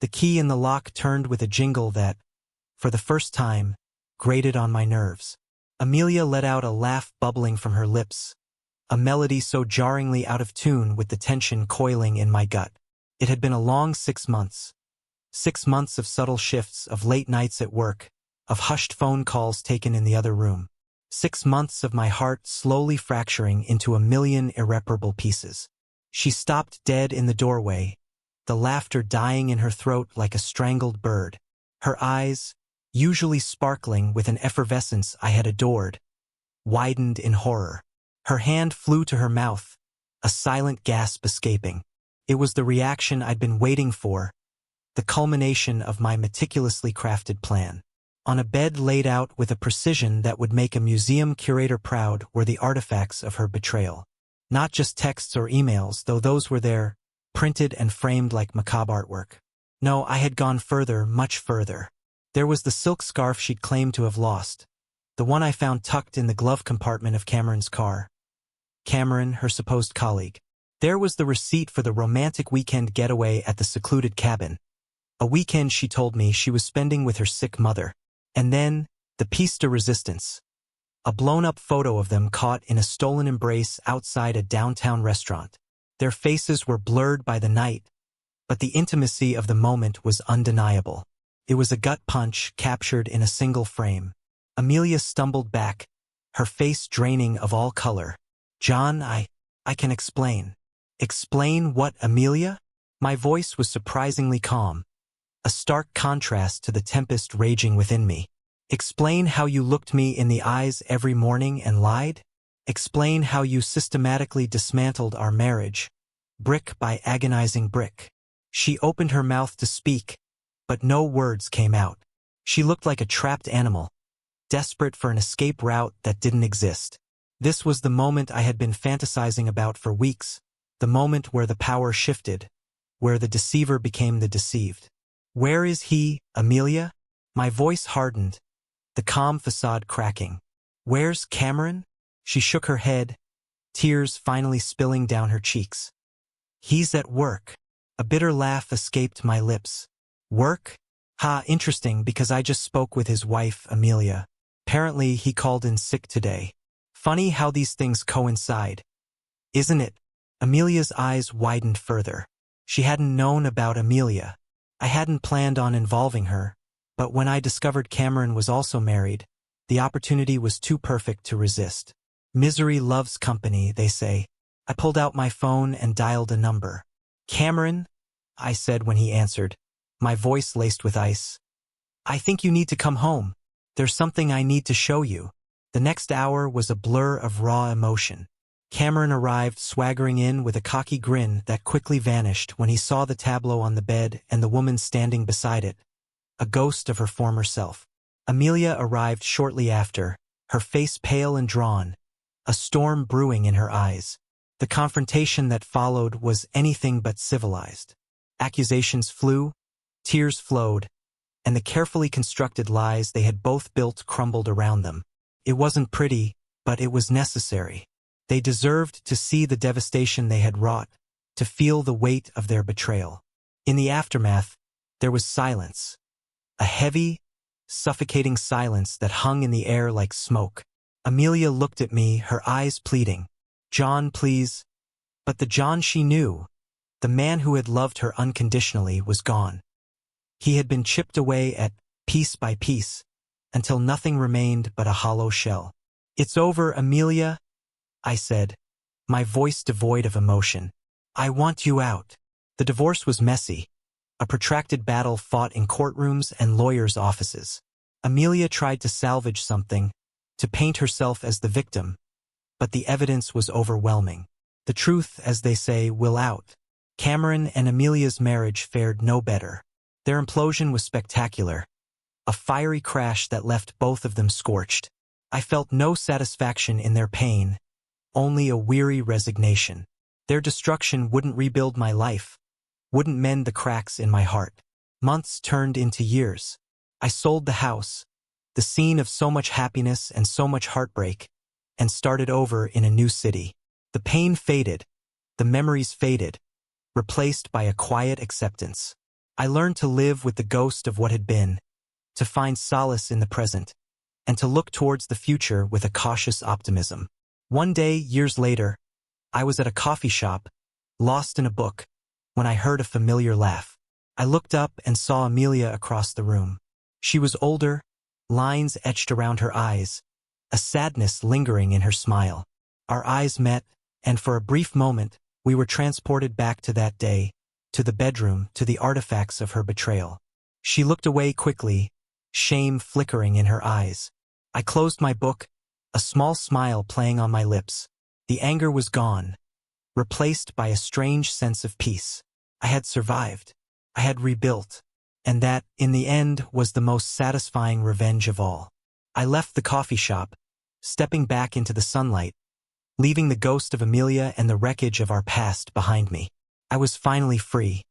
The key in the lock turned with a jingle that, for the first time, grated on my nerves. Amelia let out a laugh bubbling from her lips, a melody so jarringly out of tune with the tension coiling in my gut. It had been a long 6 months. 6 months of subtle shifts, of late nights at work, of hushed phone calls taken in the other room. 6 months of my heart slowly fracturing into a million irreparable pieces. She stopped dead in the doorway, the laughter dying in her throat like a strangled bird. Her eyes, usually sparkling with an effervescence I had adored, widened in horror. Her hand flew to her mouth, a silent gasp escaping. It was the reaction I'd been waiting for, the culmination of my meticulously crafted plan. On a bed laid out with a precision that would make a museum curator proud were the artifacts of her betrayal. Not just texts or emails, though those were there, printed and framed like macabre artwork. No, I had gone further, much further. There was the silk scarf she'd claimed to have lost, the one I found tucked in the glove compartment of Cameron's car. Cameron, her supposed colleague. There was the receipt for the romantic weekend getaway at the secluded cabin, a weekend she told me she was spending with her sick mother. And then, the piece de resistance. A blown-up photo of them caught in a stolen embrace outside a downtown restaurant. Their faces were blurred by the night, but the intimacy of the moment was undeniable. It was a gut punch captured in a single frame. Amelia stumbled back, her face draining of all color. "John, I can explain." "Explain what, Amelia?" My voice was surprisingly calm, a stark contrast to the tempest raging within me. "Explain how you looked me in the eyes every morning and lied? Explain how you systematically dismantled our marriage, brick by agonizing brick." She opened her mouth to speak, but no words came out. She looked like a trapped animal, desperate for an escape route that didn't exist. This was the moment I had been fantasizing about for weeks, the moment where the power shifted, where the deceiver became the deceived. "Where is he, Amelia?" My voice hardened, the calm facade cracking. "Where's Cameron?" She shook her head, tears finally spilling down her cheeks. "He's at work." A bitter laugh escaped my lips. "Work? Ha, interesting, because I just spoke with his wife, Amelia. Apparently he called in sick today. Funny how these things coincide, isn't it?" Amelia's eyes widened further. She hadn't known about Emilia. I hadn't planned on involving her, but when I discovered Cameron was also married, the opportunity was too perfect to resist. Misery loves company, they say. I pulled out my phone and dialed a number. "Cameron," I said when he answered, my voice laced with ice. "I think you need to come home. There's something I need to show you." The next hour was a blur of raw emotion. Cameron arrived swaggering in with a cocky grin that quickly vanished when he saw the tableau on the bed and the woman standing beside it, a ghost of her former self. Amelia arrived shortly after, her face pale and drawn, a storm brewing in her eyes. The confrontation that followed was anything but civilized. Accusations flew, tears flowed, and the carefully constructed lies they had both built crumbled around them. It wasn't pretty, but it was necessary. They deserved to see the devastation they had wrought, to feel the weight of their betrayal. In the aftermath, there was silence. A heavy, suffocating silence that hung in the air like smoke. Amelia looked at me, her eyes pleading. "John, please." But the John she knew, the man who had loved her unconditionally, was gone. He had been chipped away at, piece by piece, until nothing remained but a hollow shell. "It's over, Amelia," I said, my voice devoid of emotion. "I want you out." The divorce was messy, a protracted battle fought in courtrooms and lawyers' offices. Amelia tried to salvage something, to paint herself as the victim, but the evidence was overwhelming. The truth, as they say, will out. Cameron and Amelia's marriage fared no better. Their implosion was spectacular, a fiery crash that left both of them scorched. I felt no satisfaction in their pain, only a weary resignation. Their destruction wouldn't rebuild my life, wouldn't mend the cracks in my heart. Months turned into years. I sold the house, the scene of so much happiness and so much heartbreak, and started over in a new city. The pain faded, the memories faded, replaced by a quiet acceptance. I learned to live with the ghost of what had been, to find solace in the present, and to look towards the future with a cautious optimism. One day, years later, I was at a coffee shop, lost in a book, when I heard a familiar laugh. I looked up and saw Amelia across the room. She was older, lines etched around her eyes, a sadness lingering in her smile. Our eyes met, and for a brief moment, we were transported back to that day, to the bedroom, to the artifacts of her betrayal. She looked away quickly, shame flickering in her eyes. I closed my book, a small smile playing on my lips. The anger was gone, replaced by a strange sense of peace. I had survived. I had rebuilt. And that, in the end, was the most satisfying revenge of all. I left the coffee shop, stepping back into the sunlight, leaving the ghost of Emilia and the wreckage of our past behind me. I was finally free.